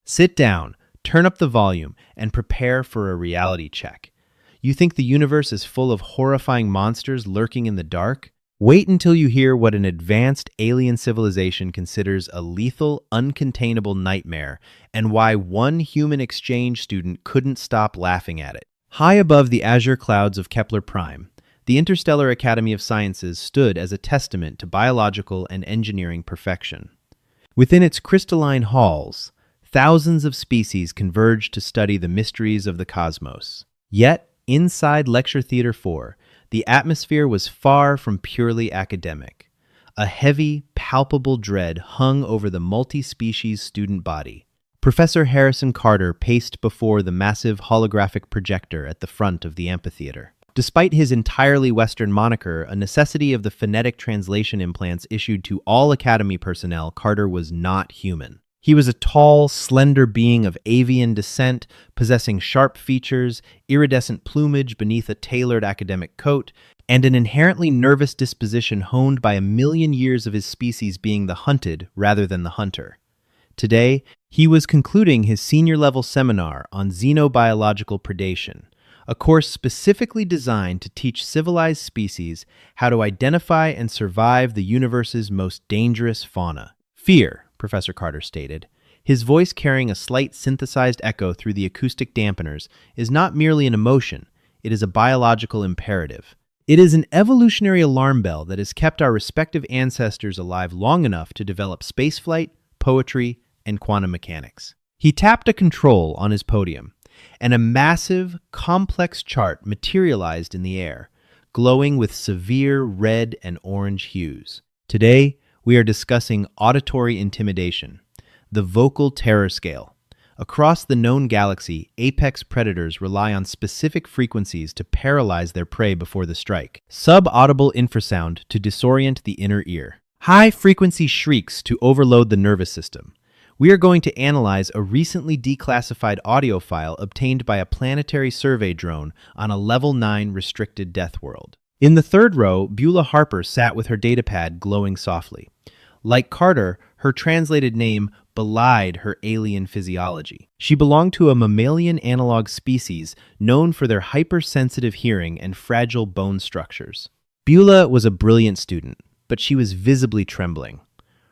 Sit down, turn up the volume, and prepare for a reality check. You think the universe is full of horrifying monsters lurking in the dark? Wait until you hear what an advanced alien civilization considers a lethal, uncontainable nightmare, and why one human exchange student couldn't stop laughing at it. High above the azure clouds of Kepler Prime, the Interstellar Academy of Sciences stood as a testament to biological and engineering perfection. Within its crystalline halls, thousands of species converged to study the mysteries of the cosmos. Yet, inside Lecture Theater 4, the atmosphere was far from purely academic. A heavy, palpable dread hung over the multi-species student body. Professor Harrison Carter paced before the massive holographic projector at the front of the amphitheater. Despite his entirely Western moniker, a necessity of the phonetic translation implants issued to all Academy personnel, Carter was not human. He was a tall, slender being of avian descent, possessing sharp features, iridescent plumage beneath a tailored academic coat, and an inherently nervous disposition honed by a million years of his species being the hunted rather than the hunter. Today, he was concluding his senior-level seminar on xenobiological predation, a course specifically designed to teach civilized species how to identify and survive the universe's most dangerous fauna. Fear, Professor Carter stated, his voice carrying a slight synthesized echo through the acoustic dampeners, is not merely an emotion, it is a biological imperative. It is an evolutionary alarm bell that has kept our respective ancestors alive long enough to develop spaceflight, poetry, and quantum mechanics. He tapped a control on his podium, and a massive, complex chart materialized in the air, glowing with severe red and orange hues. Today, we are discussing auditory intimidation, the vocal terror scale. Across the known galaxy, apex predators rely on specific frequencies to paralyze their prey before the strike. Sub-audible infrasound to disorient the inner ear. High-frequency shrieks to overload the nervous system. We are going to analyze a recently declassified audio file obtained by a planetary survey drone on a Level 9 restricted deathworld. In the third row, Beulah Harper sat with her datapad glowing softly. Like Carter, her translated name belied her alien physiology. She belonged to a mammalian analog species known for their hypersensitive hearing and fragile bone structures. Beulah was a brilliant student, but she was visibly trembling.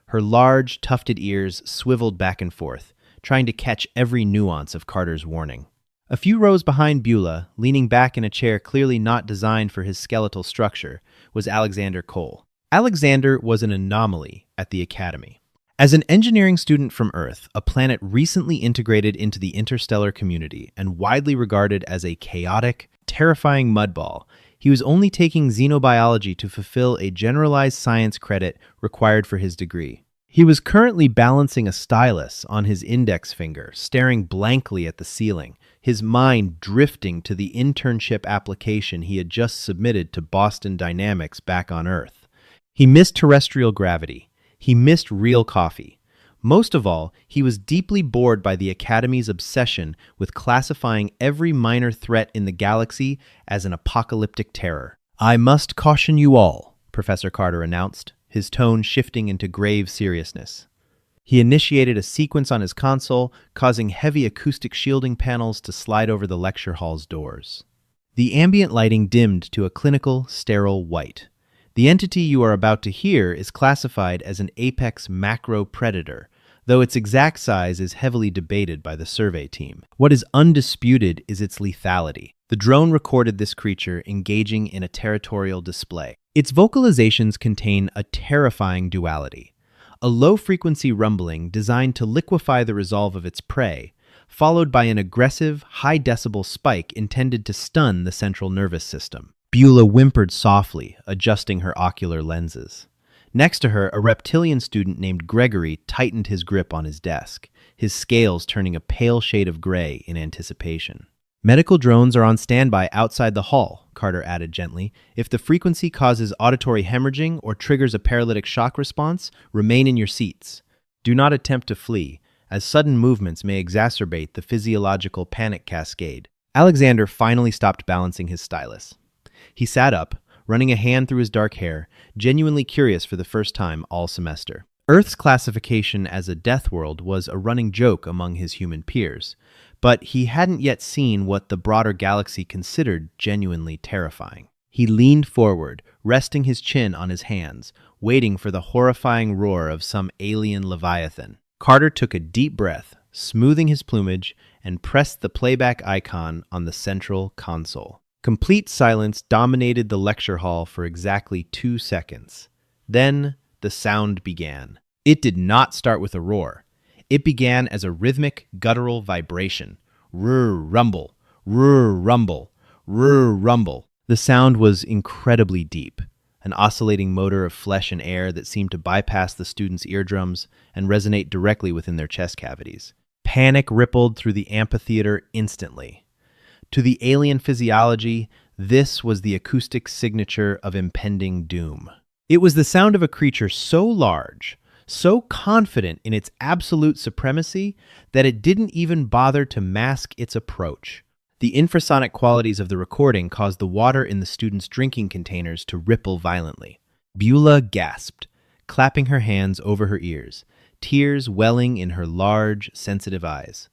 Her large, tufted ears swiveled back and forth, trying to catch every nuance of Carter's warning. A few rows behind Beulah, leaning back in a chair clearly not designed for his skeletal structure, was Alexander Cole. Alexander was an anomaly at the Academy. As an engineering student from Earth, a planet recently integrated into the interstellar community and widely regarded as a chaotic, terrifying mudball, he was only taking xenobiology to fulfill a generalized science credit required for his degree. He was currently balancing a stylus on his index finger, staring blankly at the ceiling, his mind drifting to the internship application he had just submitted to Boston Dynamics back on Earth. He missed terrestrial gravity. He missed real coffee. Most of all, he was deeply bored by the Academy's obsession with classifying every minor threat in the galaxy as an apocalyptic terror. "I must caution you all," Professor Carter announced, his tone shifting into grave seriousness. He initiated a sequence on his console, causing heavy acoustic shielding panels to slide over the lecture hall's doors. The ambient lighting dimmed to a clinical, sterile white. The entity you are about to hear is classified as an apex macro predator, though its exact size is heavily debated by the survey team. What is undisputed is its lethality. The drone recorded this creature engaging in a territorial display. Its vocalizations contain a terrifying duality. A low-frequency rumbling designed to liquefy the resolve of its prey, followed by an aggressive, high-decibel spike intended to stun the central nervous system. Beulah whimpered softly, adjusting her ocular lenses. Next to her, a reptilian student named Gregory tightened his grip on his desk, his scales turning a pale shade of gray in anticipation. "Medical drones are on standby outside the hall," Carter added gently. "If the frequency causes auditory hemorrhaging or triggers a paralytic shock response, remain in your seats. Do not attempt to flee, as sudden movements may exacerbate the physiological panic cascade." Alexander finally stopped balancing his stylus. He sat up, running a hand through his dark hair, genuinely curious for the first time all semester. Earth's classification as a deathworld was a running joke among his human peers, but he hadn't yet seen what the broader galaxy considered genuinely terrifying. He leaned forward, resting his chin on his hands, waiting for the horrifying roar of some alien leviathan. Carter took a deep breath, smoothing his plumage, and pressed the playback icon on the central console. Complete silence dominated the lecture hall for exactly 2 seconds. Then the sound began. It did not start with a roar. It began as a rhythmic, guttural vibration. Rrr, rumble, rrr, rumble, rrr, rumble. The sound was incredibly deep, an oscillating motor of flesh and air that seemed to bypass the students' eardrums and resonate directly within their chest cavities. Panic rippled through the amphitheater instantly. To the alien physiology, this was the acoustic signature of impending doom. It was the sound of a creature so large, so confident in its absolute supremacy, that it didn't even bother to mask its approach. The infrasonic qualities of the recording caused the water in the students' drinking containers to ripple violently. Beulah gasped, clapping her hands over her ears, tears welling in her large, sensitive eyes.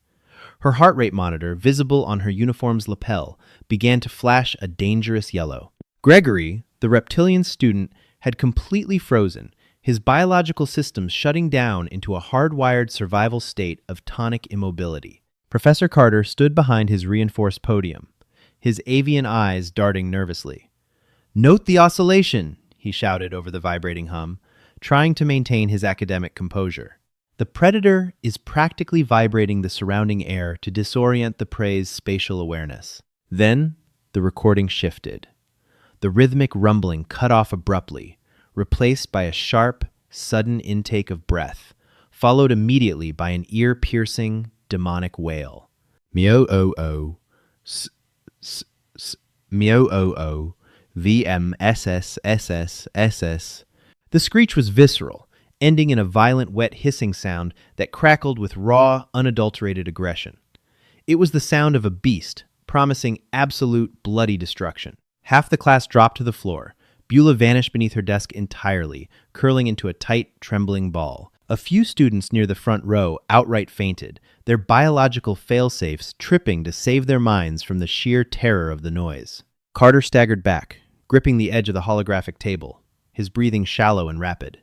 Her heart rate monitor, visible on her uniform's lapel, began to flash a dangerous yellow. Gregory, the reptilian student, had completely frozen, his biological systems shutting down into a hardwired survival state of tonic immobility. Professor Carter stood behind his reinforced podium, his avian eyes darting nervously. "Note the oscillation," he shouted over the vibrating hum, trying to maintain his academic composure. The predator is practically vibrating the surrounding air to disorient the prey's spatial awareness. Then the recording shifted. The rhythmic rumbling cut off abruptly, replaced by a sharp, sudden intake of breath, followed immediately by an ear-piercing, demonic wail. Meow-o-o, meow-o-o, VMSSSSS. The screech was visceral, ending in a violent, wet hissing sound that crackled with raw, unadulterated aggression. It was the sound of a beast, promising absolute, bloody destruction. Half the class dropped to the floor. Beulah vanished beneath her desk entirely, curling into a tight, trembling ball. A few students near the front row outright fainted, their biological failsafes tripping to save their minds from the sheer terror of the noise. Carter staggered back, gripping the edge of the holographic table, his breathing shallow and rapid.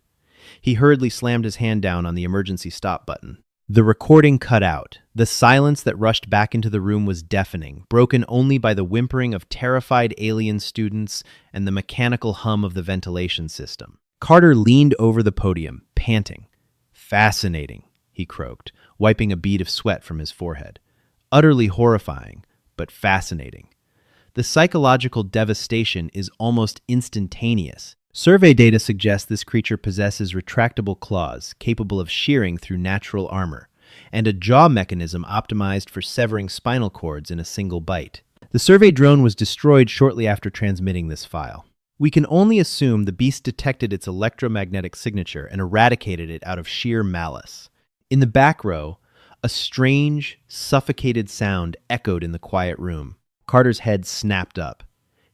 He hurriedly slammed his hand down on the emergency stop button. The recording cut out. The silence that rushed back into the room was deafening, broken only by the whimpering of terrified alien students and the mechanical hum of the ventilation system. Carter leaned over the podium, panting. "Fascinating," he croaked, wiping a bead of sweat from his forehead. "Utterly horrifying, but fascinating. The psychological devastation is almost instantaneous. Survey data suggests this creature possesses retractable claws capable of shearing through natural armor, and a jaw mechanism optimized for severing spinal cords in a single bite. The survey drone was destroyed shortly after transmitting this file. We can only assume the beast detected its electromagnetic signature and eradicated it out of sheer malice. In the back row, a strange, suffocated sound echoed in the quiet room. Carter's head snapped up.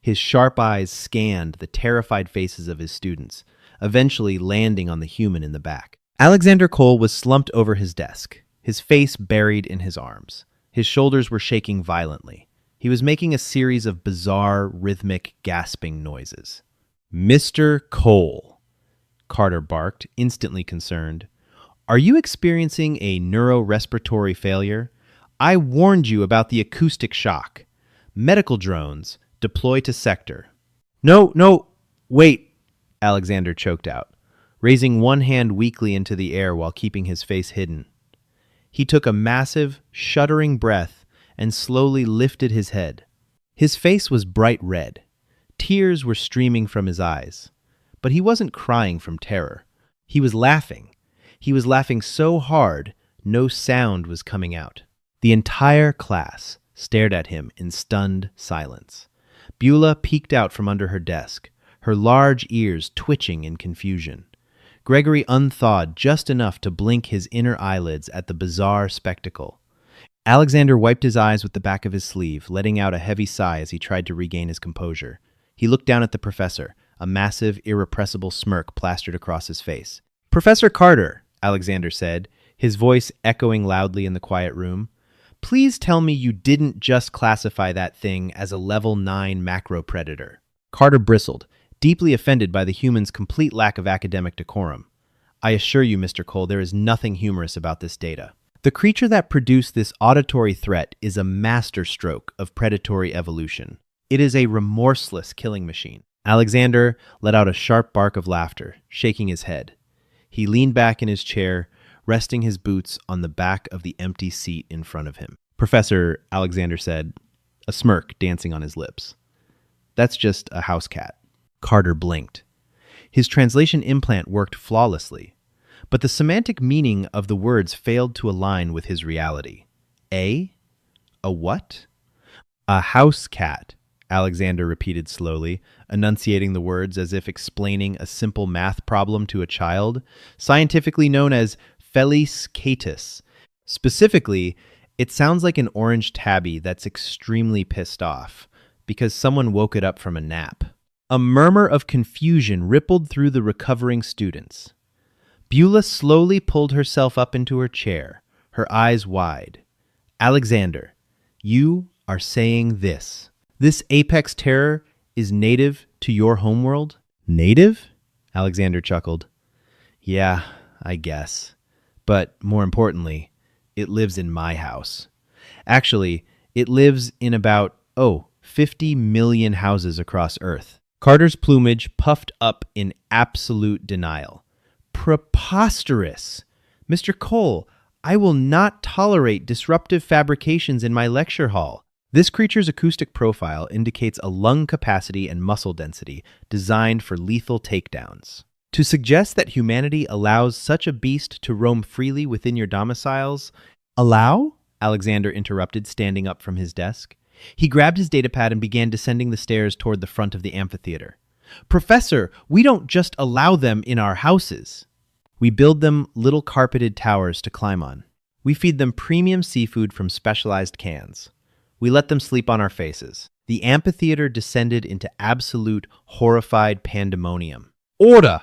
His sharp eyes scanned the terrified faces of his students, eventually landing on the human in the back. Alexander Cole was slumped over his desk, his face buried in his arms. His shoulders were shaking violently. He was making a series of bizarre, rhythmic, gasping noises. "Mr. Cole," Carter barked, instantly concerned. "Are you experiencing a neurorespiratory failure? I warned you about the acoustic shock. Medical drones, deploy to sector." No, wait," Alexander choked out, raising one hand weakly into the air while keeping his face hidden. He took a massive, shuddering breath and slowly lifted his head. His face was bright red. Tears were streaming from his eyes. But he wasn't crying from terror. He was laughing. He was laughing so hard, no sound was coming out. The entire class stared at him in stunned silence. Beulah peeked out from under her desk, her large ears twitching in confusion. Gregory unthawed just enough to blink his inner eyelids at the bizarre spectacle. Alexander wiped his eyes with the back of his sleeve, letting out a heavy sigh as he tried to regain his composure. He looked down at the professor, a massive, irrepressible smirk plastered across his face. "Professor Carter," Alexander said, his voice echoing loudly in the quiet room. Please tell me you didn't just classify that thing as a level 9 macro predator. Carter bristled, deeply offended by the human's complete lack of academic decorum. I assure you, Mr. Cole, there is nothing humorous about this data. The creature that produced this auditory threat is a masterstroke of predatory evolution. It is a remorseless killing machine. Alexander let out a sharp bark of laughter, shaking his head. He leaned back in his chair, resting his boots on the back of the empty seat in front of him. Professor, Alexander said, a smirk dancing on his lips. That's just a house cat. Carter blinked. His translation implant worked flawlessly, but the semantic meaning of the words failed to align with his reality. A what? A house cat, Alexander repeated slowly, enunciating the words as if explaining a simple math problem to a child, scientifically known as Felis catus. Specifically, it sounds like an orange tabby that's extremely pissed off because someone woke it up from a nap. A murmur of confusion rippled through the recovering students. Beulah slowly pulled herself up into her chair, her eyes wide. Alexander, you are saying this. This apex terror is native to your homeworld? Native? Alexander chuckled. Yeah, I guess. But more importantly, it lives in my house. Actually, it lives in about, 50 million houses across Earth. Carter's plumage puffed up in absolute denial. Preposterous! Mr. Cole, I will not tolerate disruptive fabrications in my lecture hall. This creature's acoustic profile indicates a lung capacity and muscle density designed for lethal takedowns. To suggest that humanity allows such a beast to roam freely within your domiciles— Allow? Alexander interrupted, standing up from his desk. He grabbed his datapad and began descending the stairs toward the front of the amphitheater. Professor, we don't just allow them in our houses. We build them little carpeted towers to climb on. We feed them premium seafood from specialized cans. We let them sleep on our faces. The amphitheater descended into absolute, horrified pandemonium. Order!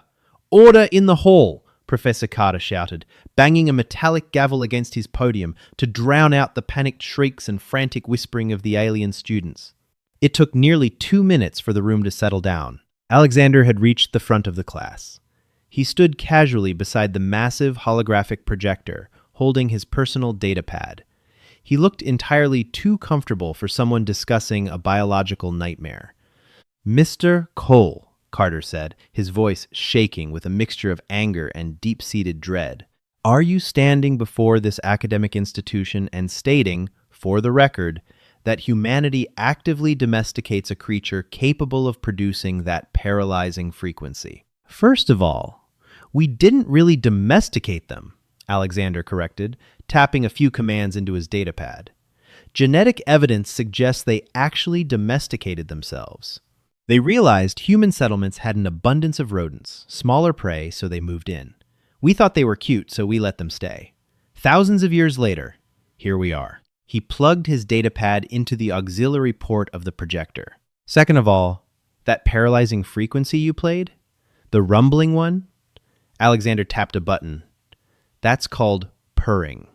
Order in the hall! Professor Carter shouted, banging a metallic gavel against his podium to drown out the panicked shrieks and frantic whispering of the alien students. It took nearly 2 minutes for the room to settle down. Alexander had reached the front of the class. He stood casually beside the massive holographic projector, holding his personal datapad. He looked entirely too comfortable for someone discussing a biological nightmare. Mr. Cole, Carter said, his voice shaking with a mixture of anger and deep-seated dread. Are you standing before this academic institution and stating, for the record, that humanity actively domesticates a creature capable of producing that paralyzing frequency? First of all, we didn't really domesticate them, Alexander corrected, tapping a few commands into his datapad. Genetic evidence suggests they actually domesticated themselves. They realized human settlements had an abundance of rodents, smaller prey, so they moved in. We thought they were cute, so we let them stay. Thousands of years later, here we are. He plugged his datapad into the auxiliary port of the projector. Second of all, that paralyzing frequency you played? The rumbling one? Alexander tapped a button. That's called purring.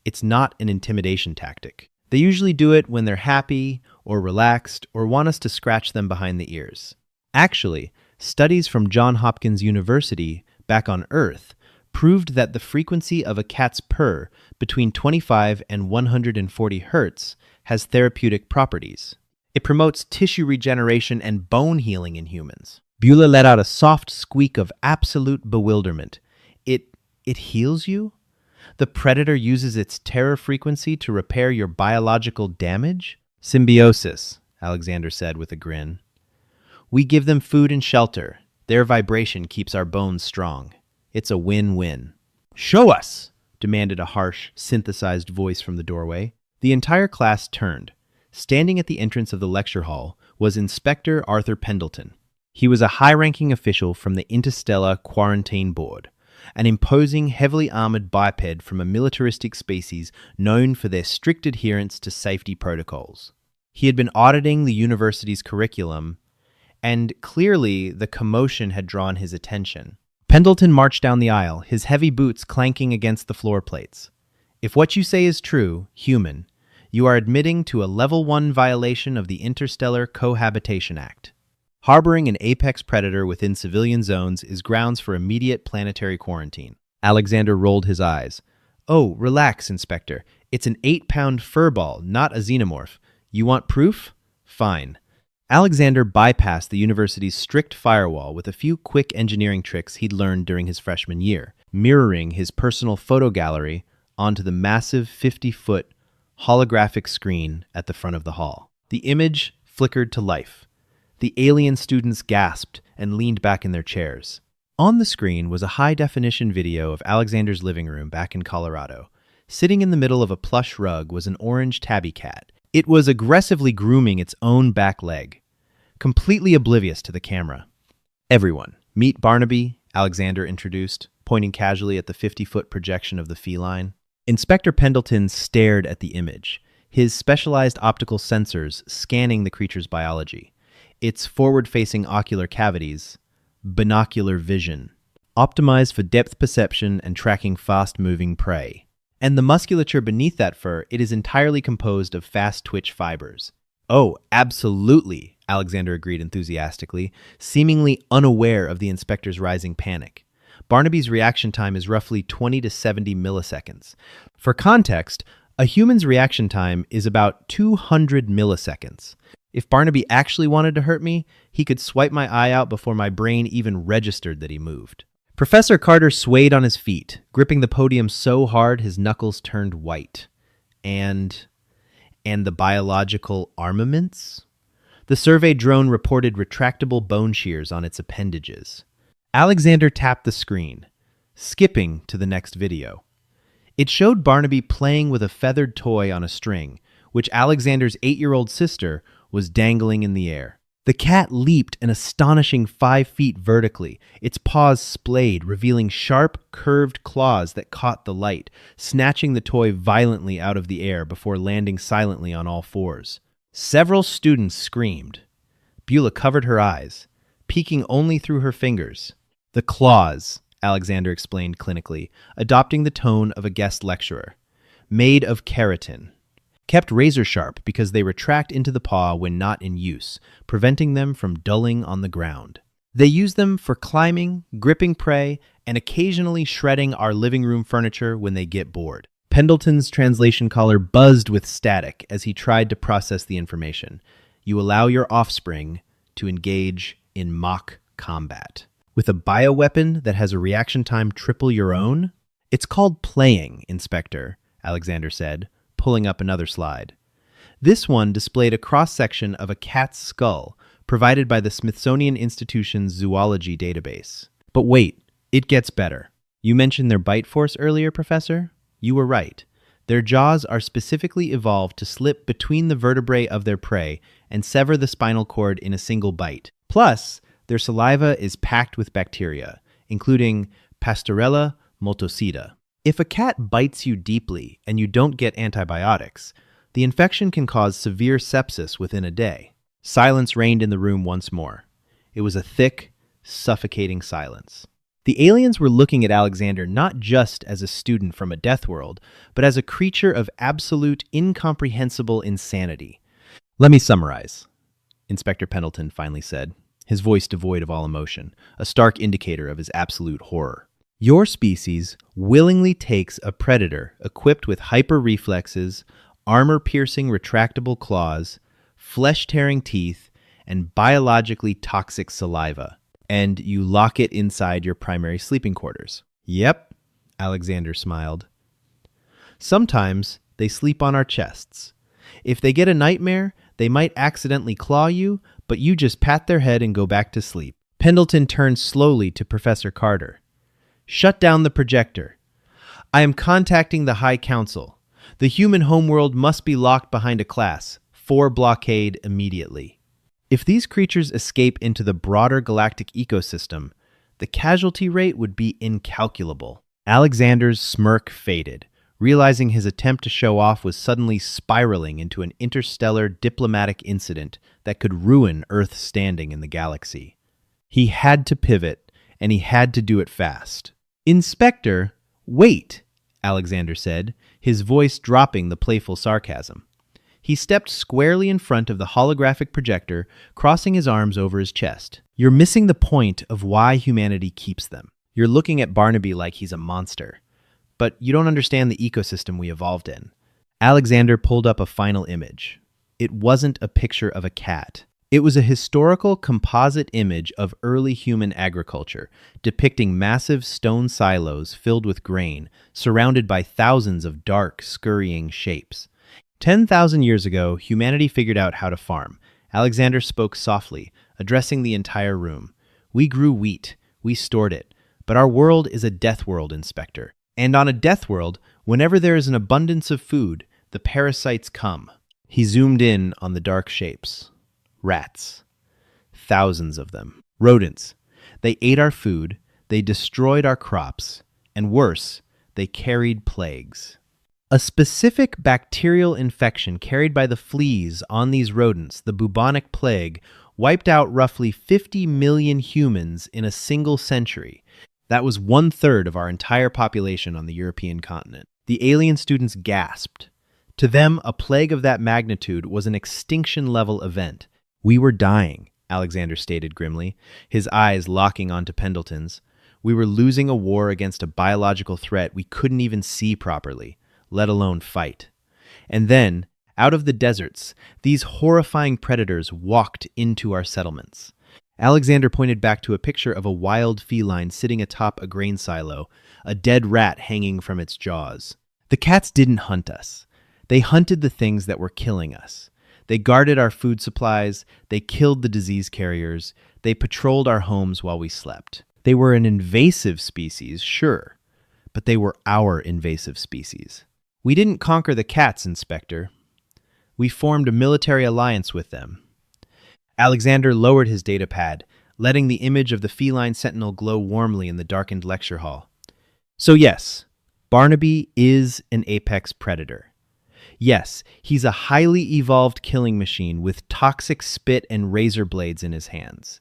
It's not an intimidation tactic. They usually do it when they're happy or relaxed or want us to scratch them behind the ears. Actually, studies from Johns Hopkins University back on Earth proved that the frequency of a cat's purr between 25 and 140 hertz has therapeutic properties. It promotes tissue regeneration and bone healing in humans. Beulah let out a soft squeak of absolute bewilderment. It heals you? The predator uses its terror frequency to repair your biological damage? Symbiosis, Alexander said with a grin. We give them food and shelter. Their vibration keeps our bones strong. It's a win-win. Show us, demanded a harsh, synthesized voice from the doorway. The entire class turned. Standing at the entrance of the lecture hall was Inspector Arthur Pendleton. He was a high-ranking official from the Interstellar Quarantine Board, an imposing, heavily armored biped from a militaristic species known for their strict adherence to safety protocols. He had been auditing the university's curriculum, and clearly the commotion had drawn his attention. Pendleton marched down the aisle, his heavy boots clanking against the floor plates. If what you say is true, human, you are admitting to a Level 1 violation of the Interstellar Cohabitation Act. Harboring an apex predator within civilian zones is grounds for immediate planetary quarantine. Alexander rolled his eyes. Oh, relax, Inspector. It's an 8-pound furball, not a xenomorph. You want proof? Fine. Alexander bypassed the university's strict firewall with a few quick engineering tricks he'd learned during his freshman year, mirroring his personal photo gallery onto the massive 50-foot holographic screen at the front of the hall. The image flickered to life. The alien students gasped and leaned back in their chairs. On the screen was a high-definition video of Alexander's living room back in Colorado. Sitting in the middle of a plush rug was an orange tabby cat. It was aggressively grooming its own back leg, completely oblivious to the camera. Everyone, meet Barnaby, Alexander introduced, pointing casually at the 50-foot projection of the feline. Inspector Pendleton stared at the image, his specialized optical sensors scanning the creature's biology. Its forward-facing ocular cavities, binocular vision, optimized for depth perception and tracking fast-moving prey. And the musculature beneath that fur, it is entirely composed of fast-twitch fibers. Oh, absolutely, Alexander agreed enthusiastically, seemingly unaware of the inspector's rising panic. Barnaby's reaction time is roughly 20 to 70 milliseconds. For context, a human's reaction time is about 200 milliseconds. If Barnaby actually wanted to hurt me, he could swipe my eye out before my brain even registered that he moved. Professor Carter swayed on his feet, gripping the podium so hard his knuckles turned white. And the biological armaments? The survey drone reported retractable bone shears on its appendages. Alexander tapped the screen, skipping to the next video. It showed Barnaby playing with a feathered toy on a string, which Alexander's 8-year-old sister was dangling in the air. The cat leaped an astonishing 5 feet vertically, its paws splayed, revealing sharp, curved claws that caught the light, snatching the toy violently out of the air before landing silently on all fours. Several students screamed. Beulah covered her eyes, peeking only through her fingers. The claws, Alexander explained clinically, adopting the tone of a guest lecturer. Made of keratin. Kept razor-sharp because they retract into the paw when not in use, preventing them from dulling on the ground. They use them for climbing, gripping prey, and occasionally shredding our living room furniture when they get bored. Pendleton's translation collar buzzed with static as he tried to process the information. You allow your offspring to engage in mock combat. With a bioweapon that has a reaction time triple your own? It's called playing, Inspector, Alexander said, pulling up another slide. This one displayed a cross-section of a cat's skull provided by the Smithsonian Institution's zoology database. But wait, it gets better. You mentioned their bite force earlier, Professor? You were right. Their jaws are specifically evolved to slip between the vertebrae of their prey and sever the spinal cord in a single bite. Plus, their saliva is packed with bacteria, including Pastorella multocida. If a cat bites you deeply and you don't get antibiotics, the infection can cause severe sepsis within a day. Silence reigned in the room once more. It was a thick, suffocating silence. The aliens were looking at Alexander not just as a student from a deathworld, but as a creature of absolute, incomprehensible insanity. Let me summarize, Inspector Pendleton finally said, his voice devoid of all emotion, a stark indicator of his absolute horror. Your species willingly takes a predator equipped with hyper-reflexes, armor-piercing retractable claws, flesh-tearing teeth, and biologically toxic saliva, and you lock it inside your primary sleeping quarters. Yep, Alexander smiled. Sometimes they sleep on our chests. If they get a nightmare, they might accidentally claw you, but you just pat their head and go back to sleep. Pendleton turned slowly to Professor Carter. Shut down the projector. I am contacting the High Council. The human homeworld must be locked behind a class. 4 blockade immediately. If these creatures escape into the broader galactic ecosystem, the casualty rate would be incalculable. Alexander's smirk faded, realizing his attempt to show off was suddenly spiraling into an interstellar diplomatic incident that could ruin Earth's standing in the galaxy. He had to pivot and he had to do it fast. "Inspector, wait," Alexander said, his voice dropping the playful sarcasm. He stepped squarely in front of the holographic projector, crossing his arms over his chest. "You're missing the point of why humanity keeps them. You're looking at Barnaby like he's a monster. But you don't understand the ecosystem we evolved in." Alexander pulled up a final image. It wasn't a picture of a cat. It was a historical composite image of early human agriculture, depicting massive stone silos filled with grain, surrounded by thousands of dark, scurrying shapes. 10,000 years ago, humanity figured out how to farm. Alexander spoke softly, addressing the entire room. "We grew wheat. We stored it. But our world is a death world, Inspector. And on a death world, whenever there is an abundance of food, the parasites come." He zoomed in on the dark shapes. Rats. Thousands of them. Rodents. They ate our food, they destroyed our crops, and worse, they carried plagues. A specific bacterial infection carried by the fleas on these rodents, the bubonic plague, wiped out roughly 50 million humans in a single century. That was 1/3 of our entire population on the European continent. The alien students gasped. To them, a plague of that magnitude was an extinction-level event. "We were dying," Alexander stated grimly, his eyes locking onto Pendleton's. "We were losing a war against a biological threat we couldn't even see properly, let alone fight. And then, out of the deserts, these horrifying predators walked into our settlements." Alexander pointed back to a picture of a wild feline sitting atop a grain silo, a dead rat hanging from its jaws. "The cats didn't hunt us. They hunted the things that were killing us. They guarded our food supplies, they killed the disease carriers, they patrolled our homes while we slept. They were an invasive species, sure, but they were our invasive species. We didn't conquer the cats, Inspector. We formed a military alliance with them." Alexander lowered his datapad, letting the image of the feline sentinel glow warmly in the darkened lecture hall. "So yes, Barnaby is an apex predator. Yes, he's a highly evolved killing machine with toxic spit and razor blades in his hands.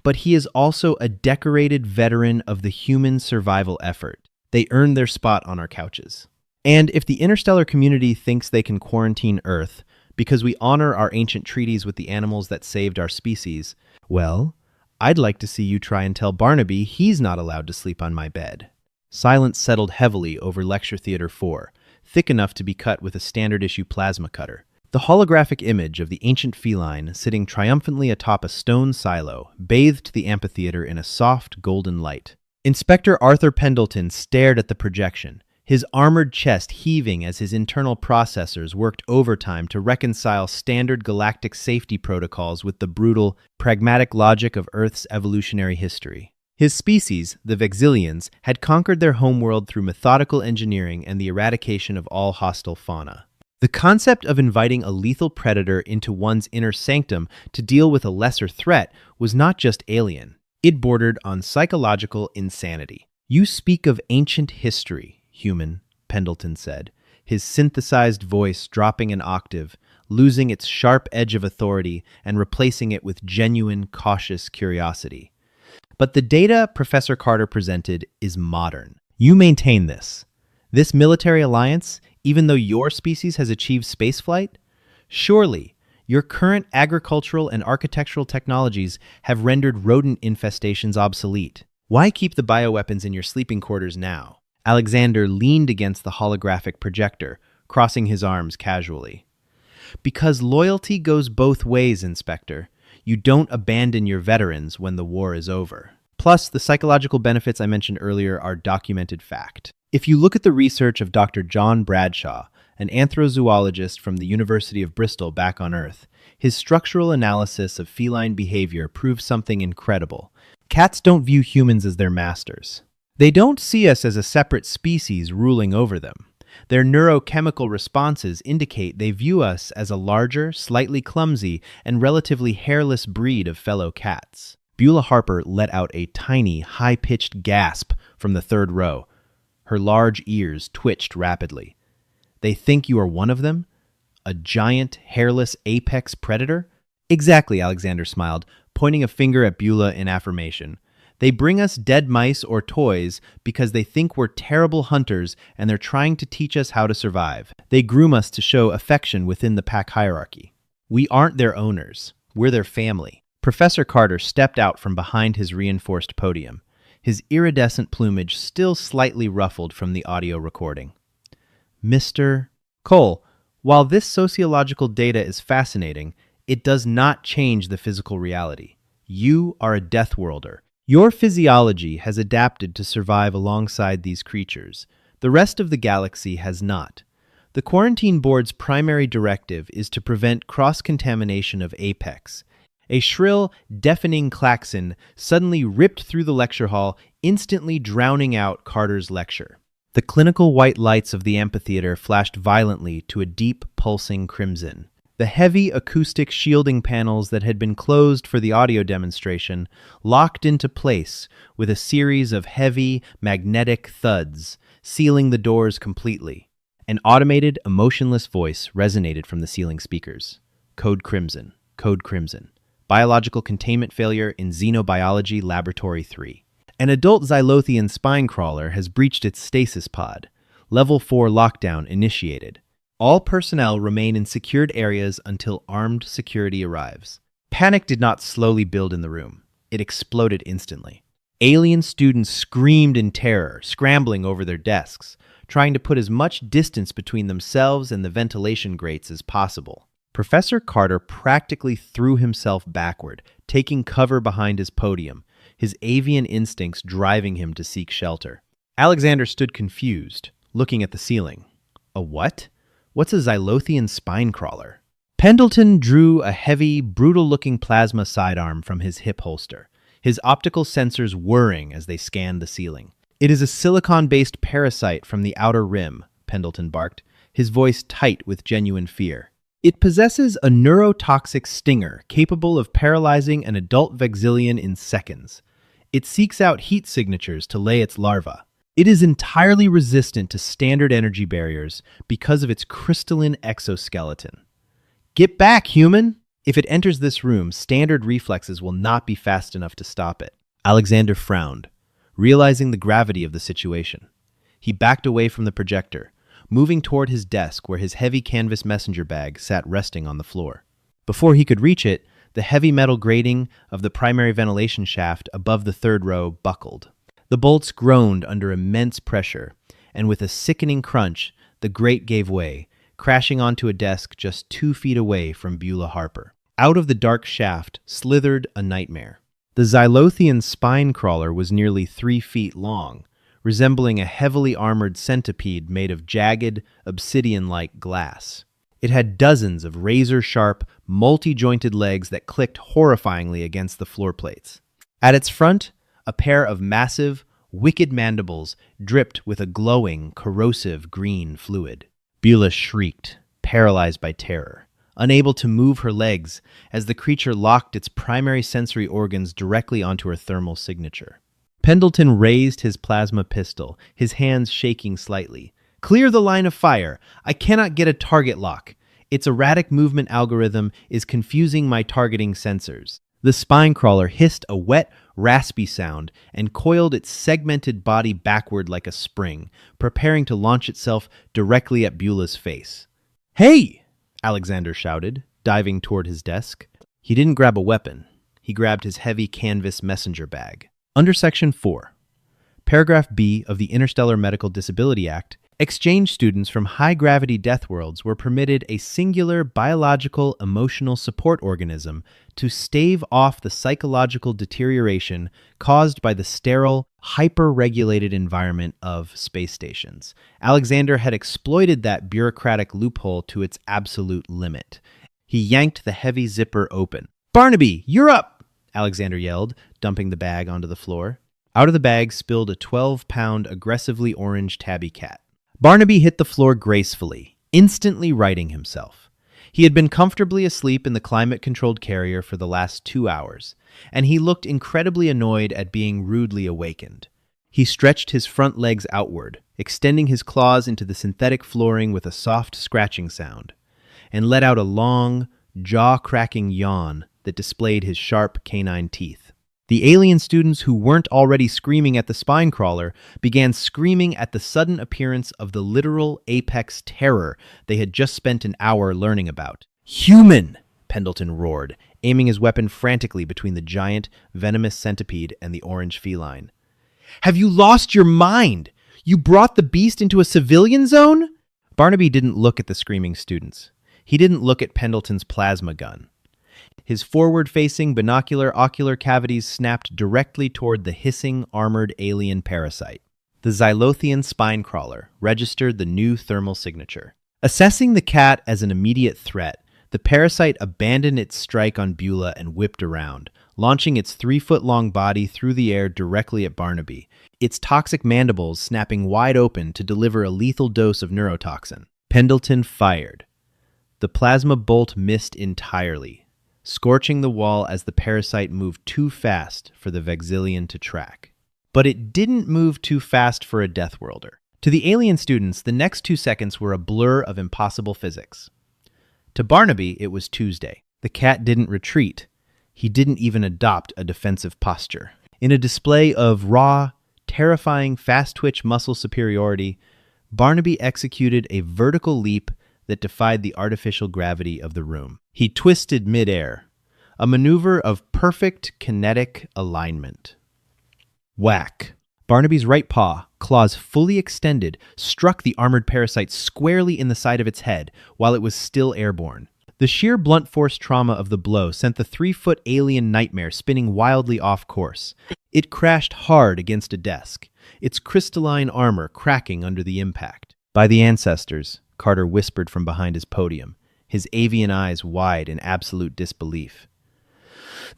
But he is also a decorated veteran of the human survival effort. They earned their spot on our couches. And if the interstellar community thinks they can quarantine Earth because we honor our ancient treaties with the animals that saved our species, well, I'd like to see you try and tell Barnaby he's not allowed to sleep on my bed." Silence settled heavily over Lecture Theater 4, thick enough to be cut with a standard-issue plasma cutter. The holographic image of the ancient feline sitting triumphantly atop a stone silo bathed the amphitheater in a soft, golden light. Inspector Arthur Pendleton stared at the projection, his armored chest heaving as his internal processors worked overtime to reconcile standard galactic safety protocols with the brutal, pragmatic logic of Earth's evolutionary history. His species, the Vexillians, had conquered their homeworld through methodical engineering and the eradication of all hostile fauna. The concept of inviting a lethal predator into one's inner sanctum to deal with a lesser threat was not just alien. It bordered on psychological insanity. "You speak of ancient history, human," Pendleton said, his synthesized voice dropping an octave, losing its sharp edge of authority and replacing it with genuine, cautious curiosity. "But the data Professor Carter presented is modern. You maintain this. This military alliance, even though your species has achieved spaceflight? Surely, your current agricultural and architectural technologies have rendered rodent infestations obsolete. Why keep the bioweapons in your sleeping quarters now?" Alexander leaned against the holographic projector, crossing his arms casually. "Because loyalty goes both ways, Inspector. You don't abandon your veterans when the war is over. Plus, the psychological benefits I mentioned earlier are documented fact. If you look at the research of Dr. John Bradshaw, an anthrozoologist from the University of Bristol back on Earth, his structural analysis of feline behavior proves something incredible. Cats don't view humans as their masters. They don't see us as a separate species ruling over them. Their neurochemical responses indicate they view us as a larger, slightly clumsy, and relatively hairless breed of fellow cats." Beulah Harper let out a tiny, high-pitched gasp from the third row. Her large ears twitched rapidly. "They think you are one of them? A giant, hairless apex predator?" "Exactly," Alexander smiled, pointing a finger at Beulah in affirmation. They bring us dead mice or toys because they think we're terrible hunters and they're trying to teach us how to survive. They groom us to show affection within the pack hierarchy. We aren't their owners. We're their family. Professor Carter stepped out from behind his reinforced podium, his iridescent plumage still slightly ruffled from the audio recording. Mr. Cole, while this sociological data is fascinating, it does not change the physical reality. You are a deathworlder. Your physiology has adapted to survive alongside these creatures. The rest of the galaxy has not. The Quarantine Board's primary directive is to prevent cross-contamination of Apex. A shrill, deafening klaxon suddenly ripped through the lecture hall, instantly drowning out Carter's lecture. The clinical white lights of the amphitheater flashed violently to a deep, pulsing crimson. The heavy acoustic shielding panels that had been closed for the audio demonstration locked into place with a series of heavy, magnetic thuds, sealing the doors completely. An automated, emotionless voice resonated from the ceiling speakers. Code Crimson. Code Crimson. Biological containment failure in Xenobiology Laboratory 3. An adult Xylothian spine crawler has breached its stasis pod. Level 4 lockdown initiated. All personnel remain in secured areas until armed security arrives. Panic did not slowly build in the room. It exploded instantly. Alien students screamed in terror, scrambling over their desks, trying to put as much distance between themselves and the ventilation grates as possible. Professor Carter practically threw himself backward, taking cover behind his podium, his avian instincts driving him to seek shelter. Alexander stood confused, looking at the ceiling. A what? What's a Xylothian spine crawler? Pendleton drew a heavy, brutal-looking plasma sidearm from his hip holster, his optical sensors whirring as they scanned the ceiling. It is a silicon-based parasite from the outer rim, Pendleton barked, his voice tight with genuine fear. It possesses a neurotoxic stinger capable of paralyzing an adult Vexillion in seconds. It seeks out heat signatures to lay its larva. It is entirely resistant to standard energy barriers because of its crystalline exoskeleton. Get back, human! If it enters this room, standard reflexes will not be fast enough to stop it. Alexander frowned, realizing the gravity of the situation. He backed away from the projector, moving toward his desk where his heavy canvas messenger bag sat resting on the floor. Before he could reach it, the heavy metal grating of the primary ventilation shaft above the third row buckled. The bolts groaned under immense pressure, and with a sickening crunch, the grate gave way, crashing onto a desk just 2 feet away from Beulah Harper. Out of the dark shaft slithered a nightmare. The Xylothian spine crawler was nearly 3 feet long, resembling a heavily armored centipede made of jagged, obsidian-like glass. It had dozens of razor-sharp, multi-jointed legs that clicked horrifyingly against the floor plates. At its front, a pair of massive, wicked mandibles dripped with a glowing, corrosive green fluid. Beulah shrieked, paralyzed by terror, unable to move her legs as the creature locked its primary sensory organs directly onto her thermal signature. Pendleton raised his plasma pistol, his hands shaking slightly. Clear the line of fire. I cannot get a target lock. Its erratic movement algorithm is confusing my targeting sensors. The spine crawler hissed a wet, raspy sound and coiled its segmented body backward like a spring, preparing to launch itself directly at Beulah's face. Hey! Alexander shouted, diving toward his desk. He didn't grab a weapon. He grabbed his heavy canvas messenger bag. Under Section 4, Paragraph B of the Interstellar Medical Disability Act, exchange students from high-gravity deathworlds were permitted a singular biological emotional support organism to stave off the psychological deterioration caused by the sterile, hyper-regulated environment of space stations. Alexander had exploited that bureaucratic loophole to its absolute limit. He yanked the heavy zipper open. "Barnaby, you're up!" Alexander yelled, dumping the bag onto the floor. Out of the bag spilled a 12-pound, aggressively orange tabby cat. Barnaby hit the floor gracefully, instantly righting himself. He had been comfortably asleep in the climate-controlled carrier for the last 2 hours, and he looked incredibly annoyed at being rudely awakened. He stretched his front legs outward, extending his claws into the synthetic flooring with a soft scratching sound, and let out a long, jaw-cracking yawn that displayed his sharp canine teeth. The alien students who weren't already screaming at the spine crawler began screaming at the sudden appearance of the literal apex terror they had just spent an hour learning about. "Human!" Pendleton roared, aiming his weapon frantically between the giant, venomous centipede and the orange feline. "Have you lost your mind? You brought the beast into a civilian zone?" Barnaby didn't look at the screaming students. He didn't look at Pendleton's plasma gun. His forward-facing ocular cavities snapped directly toward the hissing, armored alien parasite. The Xylothian spine crawler registered the new thermal signature. Assessing the cat as an immediate threat, the parasite abandoned its strike on Beulah and whipped around, launching its 3-foot-long body through the air directly at Barnaby, its toxic mandibles snapping wide open to deliver a lethal dose of neurotoxin. Pendleton fired. The plasma bolt missed entirely, scorching the wall as the parasite moved too fast for the Vexillion to track. But it didn't move too fast for a deathworlder. To the alien students, the next 2 seconds were a blur of impossible physics. To Barnaby, it was Tuesday. The cat didn't retreat. He didn't even adopt a defensive posture. In a display of raw, terrifying, fast-twitch muscle superiority, Barnaby executed a vertical leap that defied the artificial gravity of the room. He twisted midair, a maneuver of perfect kinetic alignment. Whack! Barnaby's right paw, claws fully extended, struck the armored parasite squarely in the side of its head while it was still airborne. The sheer blunt force trauma of the blow sent the 3-foot alien nightmare spinning wildly off course. It crashed hard against a desk, its crystalline armor cracking under the impact. "By the ancestors," Carter whispered from behind his podium, his avian eyes wide in absolute disbelief.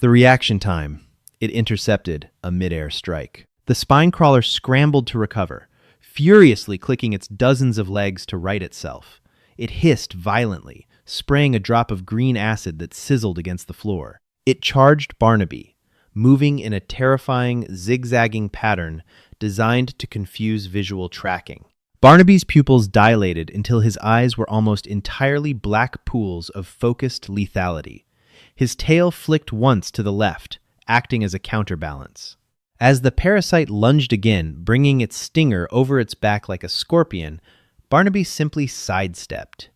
The reaction time. It intercepted a mid-air strike. The spine crawler scrambled to recover, furiously clicking its dozens of legs to right itself. It hissed violently, spraying a drop of green acid that sizzled against the floor. It charged Barnaby, moving in a terrifying, zigzagging pattern designed to confuse visual tracking. Barnaby's pupils dilated until his eyes were almost entirely black pools of focused lethality. His tail flicked once to the left, acting as a counterbalance. As the parasite lunged again, bringing its stinger over its back like a scorpion, Barnaby simply sidestepped.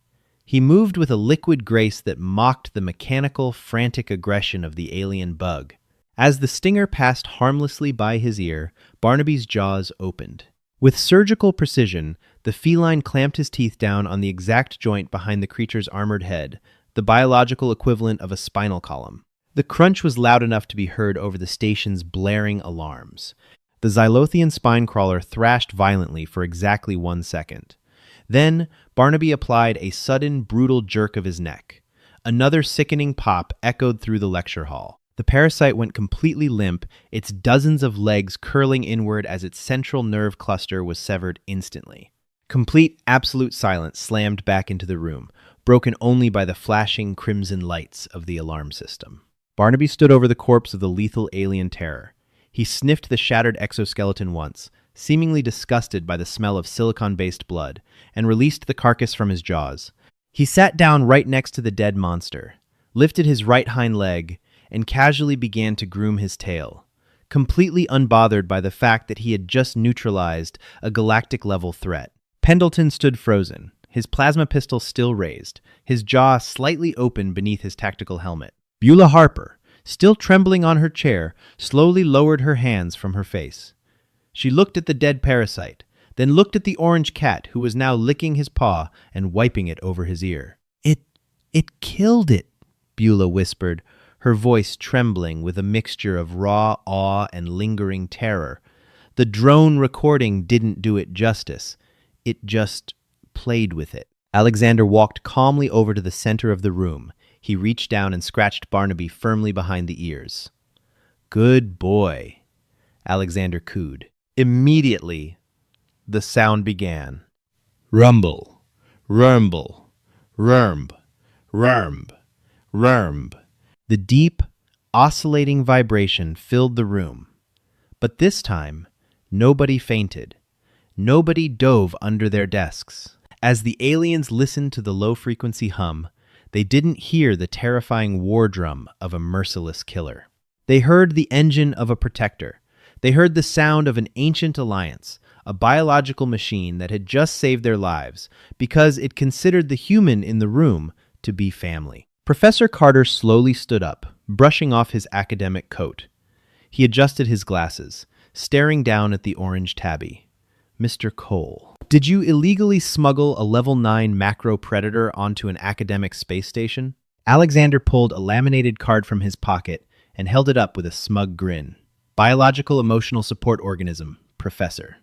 He moved with a liquid grace that mocked the mechanical, frantic aggression of the alien bug. As the stinger passed harmlessly by his ear, Barnaby's jaws opened. With surgical precision, the feline clamped his teeth down on the exact joint behind the creature's armored head, the biological equivalent of a spinal column. The crunch was loud enough to be heard over the station's blaring alarms. The Xylothian spine crawler thrashed violently for exactly 1 second. Then, Barnaby applied a sudden, brutal jerk of his neck. Another sickening pop echoed through the lecture hall. The parasite went completely limp, its dozens of legs curling inward as its central nerve cluster was severed instantly. Complete, absolute silence slammed back into the room, broken only by the flashing crimson lights of the alarm system. Barnaby stood over the corpse of the lethal alien terror. He sniffed the shattered exoskeleton once, seemingly disgusted by the smell of silicon-based blood, and released the carcass from his jaws. He sat down right next to the dead monster, lifted his right hind leg, and casually began to groom his tail, completely unbothered by the fact that he had just neutralized a galactic-level threat. Pendleton stood frozen, his plasma pistol still raised, his jaw slightly open beneath his tactical helmet. Beulah Harper, still trembling on her chair, slowly lowered her hands from her face. She looked at the dead parasite, then looked at the orange cat who was now licking his paw and wiping it over his ear. It killed it," Beulah whispered, her voice trembling with a mixture of raw awe and lingering terror. The drone recording didn't do it justice. It just played with it. Alexander walked calmly over to the center of the room. He reached down and scratched Barnaby firmly behind the ears. "Good boy," Alexander cooed. Immediately, the sound began. Rumble, rumble, rumb, rumb, rumb. The deep, oscillating vibration filled the room. But this time, nobody fainted. Nobody dove under their desks. As the aliens listened to the low-frequency hum, they didn't hear the terrifying war drum of a merciless killer. They heard the engine of a protector. They heard the sound of an ancient alliance, a biological machine that had just saved their lives because it considered the human in the room to be family. Professor Carter slowly stood up, brushing off his academic coat. He adjusted his glasses, staring down at the orange tabby. Mr. Cole, did you illegally smuggle a level 9 macro predator onto an academic space station? Alexander pulled a laminated card from his pocket and held it up with a smug grin. Biological Emotional Support Organism, Professor.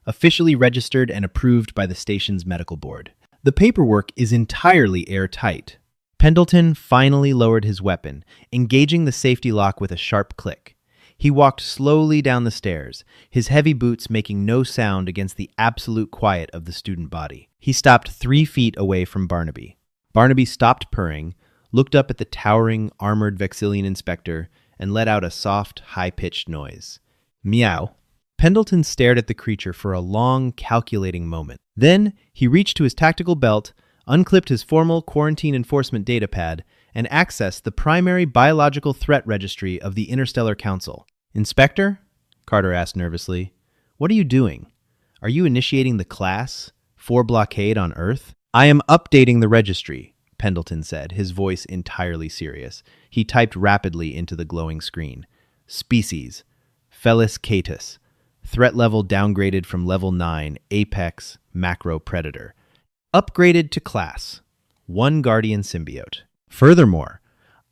Officially registered and approved by the station's medical board. The paperwork is entirely airtight. Pendleton finally lowered his weapon, engaging the safety lock with a sharp click. He walked slowly down the stairs, his heavy boots making no sound against the absolute quiet of the student body. He stopped 3 feet away from Barnaby. Barnaby stopped purring, looked up at the towering, armored Vexillian inspector, and let out a soft, high-pitched noise. Meow. Pendleton stared at the creature for a long, calculating moment. Then, he reached to his tactical belt, unclipped his formal quarantine enforcement datapad, and accessed the primary biological threat registry of the Interstellar Council. Inspector? Carter asked nervously. What are you doing? Are you initiating the class 4 blockade on Earth? I am updating the registry, Pendleton said, his voice entirely serious. He typed rapidly into the glowing screen. Species. Felis catus. Threat level downgraded from level 9, Apex, Macro Predator. Upgraded to class. 1 Guardian Symbiote. Furthermore,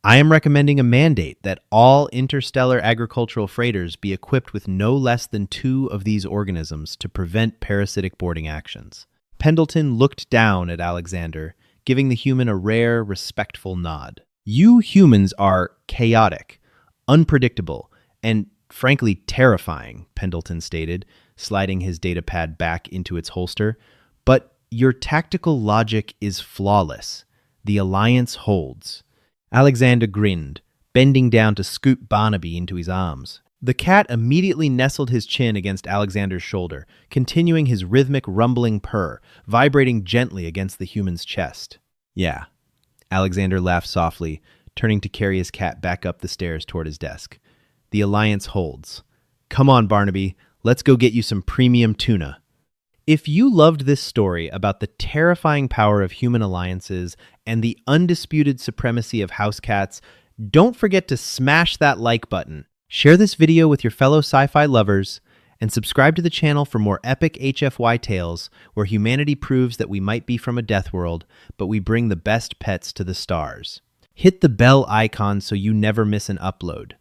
I am recommending a mandate that all interstellar agricultural freighters be equipped with no less than 2 of these organisms to prevent parasitic boarding actions. Pendleton looked down at Alexander, giving the human a rare, respectful nod. You humans are chaotic, unpredictable, and frankly terrifying, Pendleton stated, sliding his datapad back into its holster. But your tactical logic is flawless. The alliance holds. Alexander grinned, bending down to scoop Barnaby into his arms. The cat immediately nestled his chin against Alexander's shoulder, continuing his rhythmic rumbling purr, vibrating gently against the human's chest. Yeah. Alexander laughed softly, turning to carry his cat back up the stairs toward his desk. The alliance holds. Come on, Barnaby, let's go get you some premium tuna. If you loved this story about the terrifying power of human alliances and the undisputed supremacy of house cats, don't forget to smash that like button. Share this video with your fellow sci-fi lovers, and subscribe to the channel for more epic HFY tales where humanity proves that we might be from a death world, but we bring the best pets to the stars. Hit the bell icon so you never miss an upload.